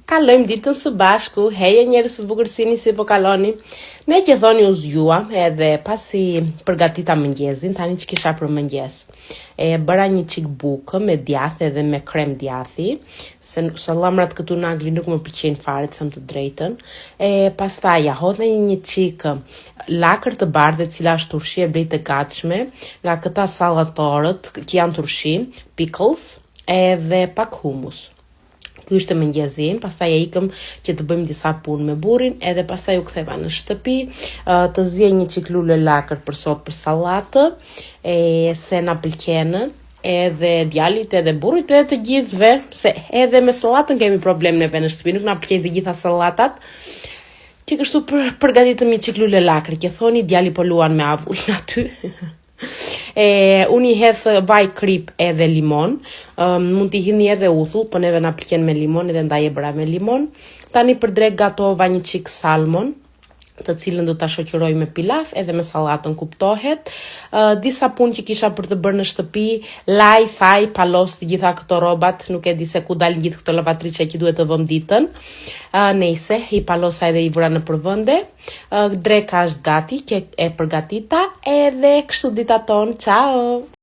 Kalojmë ditën së bashku, heje njerëz të bukur si po kaloni. Ne që thoni u zgjua, edhe pasi përgatita mëngjesin, tani që kisha për mëngjes. Bëra një çik bukë me djathë edhe me krem djathi, se sallamrat këtu në Angli nuk më pëlqejnë fare, të them të drejtën. Pastaj ja hodha një çik lakër të bardhë, e cila është turshi e blejtë e gatshme, nga këta sallatorët që janë turshi, pickles, edhe pak humus. Ky ishte mëngjesim, pastaj e ikëm që të bëjmë disa punë me burrin, edhe pastaj u ktheva në shtëpi, të zgjej një çik lule lakër për sot për sallatë, se na pëlqen, edhe djalit edhe burrit edhe të gjithëve, se edhe me sallatën kemi problem neve në shtëpi, nuk na pëlqejnë të gjitha sallatat. Që kështu përgatitëm një çik lule lakër, që thoni djali po luan me avullin aty. Unë i hedh vaj krip edhe limon, mund t'i hidhni edhe uthull, po neve na pëlqen me limon edhe ndaj e bëra me limon. Tani për drek gatova një çik salmon, të cilën do ta shoqëroj me pilaf edhe me sallatën, kuptohet. Disa punë që kisha për të bërë në shtëpi, laj, thaj, palos të gjitha këto rrobat, nuk e di se ku dalin gjithë këto lavatriçe që duhet të vëm ditën. Nejse, i palosa edhe i vura në përvënde. Dreka është gati, që e përgatita, edhe kështu dita ton, ciao!